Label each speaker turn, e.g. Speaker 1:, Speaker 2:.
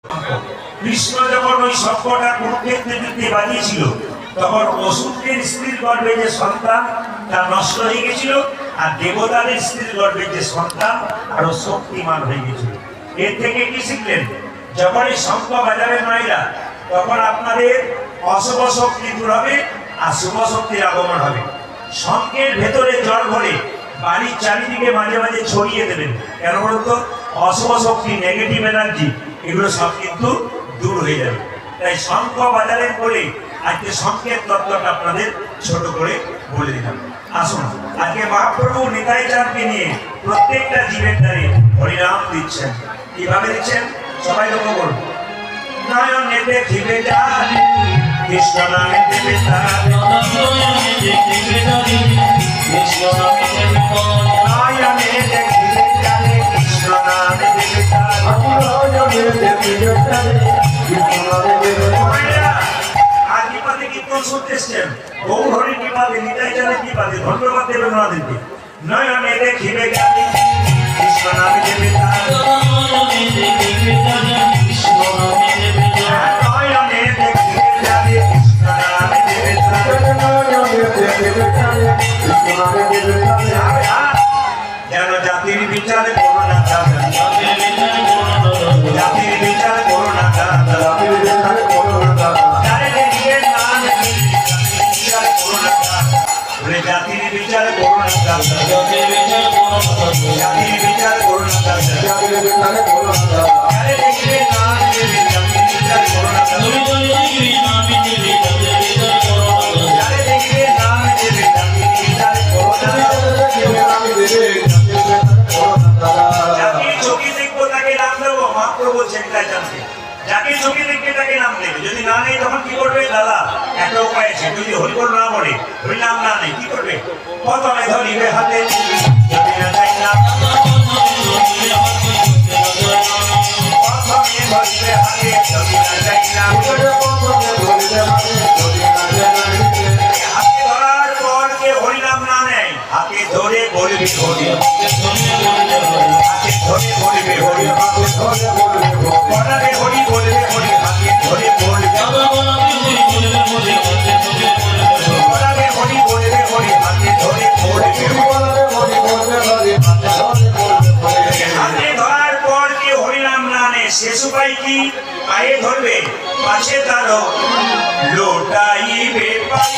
Speaker 1: কৃষ্ণ যখন ওই সর্পটা কুরুক্ষেত্রে যুদ্ধে বাজিয়েছিল তখন অসুরের স্ত্রীর গর্ভে যে সন্তান তা নষ্ট হয়ে গেছিল, আর দেবতাদের স্ত্রীর গর্ভে যে সন্তান আরো শক্তিমান হয়ে গেছিল। এর থেকে কি শিখলেন? যখন এই শঙ্খ বাজাবেন মায়েরা, তখন আপনাদের অশুভ শক্তি দূর হবে আর শুভ শক্তির আগমন হবে। শঙ্খের ভেতরে জল ভরে বাড়ির চারিদিকে মাঝে মাঝে ছড়িয়ে দেবেন। কেন বলুন তো? অশুভ শক্তি, নেগেটিভ এনার্জি, এগুলো সব কিন্তু দূর হয়ে যাবে। তাই শঙ্খ বাজারের বলে আজকে শঙ্খের তত্ত্বটা আপনাদের ছোট করে বলে দিলাম। আসুন, আজকে মহাপ্রভু নিতাই চাঁদকে নিয়ে প্রত্যেকটা জীবের দ্বারে হরিনাম দিচ্ছেন। কিভাবে দিচ্ছেন সবাই লক্ষ্য করুন। নয়নে দেখিবে জানি কৃষ্ণ নামে দেবে তারি, নয়নে দেখিবে জানি কৃষ্ণ নামে দেবে তারি। আদিপাতে কীর্তন শুনতেছেন, গৌর হরি কৃপাতে, নিতাই চাঁদের কৃপাতে, ধন্যবাদ দেবেন ওনাদেরকে। নয়নে দেখিবে জানি কৃষ্ণ নামে দেবে তারি, নয়নে দেখিবে জানি কৃষ্ণ নামে দেবে তারি, নয়নে দেখিবে জানি কৃষ্ণ নামে দেবে তারি, নয়নে দেখিবে জানি কৃষ্ণ নামে দেবে তারি। যেন জাতির বিচার করো না দাদা, জাতির বিচার করো না দাদা, জাতির বিচার করো না দাদা, জাতির বিচার করো না দাদা, জাতির বিচার করো না দাদা, জাতির বিচার করো না দাদা, জাতির বিচার করো না দাদা, জাতির বিচার করো না দাদা, আরে দেখবে না দেবে জাতির বিচার করো না দাদা, তুমি তো দেখবে না দেবে জাতির বিচার করো না দাদা, আরে দেখবে না দেবে জাতির বিচার করো না দাদা, দেখবে না দেবে জাতির বিচার করো না দাদা। যাকে চোখে দেখবো তাকে নাম দেবো, মহাপ্রভু সেটাই জানতে। যাকে চোখে দেখবে তাকে নাম দেবে, যদি না নেই তখন কি করবে? দাদা একটা উপায় আছে, যদি হরিবল না বলে, হরি নাম না নেই, কি করবে? প্রথমে ধরিবে হাতে, যদি না চাই না প্রথমে ধরিবে হাতে, যদি না চাই না হাতে ধরার পর কে হরি নাম না নেয়, হাতে ধরে বলবে হরি, হাতে ধরে বলবে হরি, হাতে ধরে বলবে হরি, হরি বলবে হরি, হাতে ধরে বলবে হাতে ধরার পর কে হরিনাম না নেয়, শেষ উপায় কি? পায়ে ধরবে, পাশে তার লোটাইবে পাই।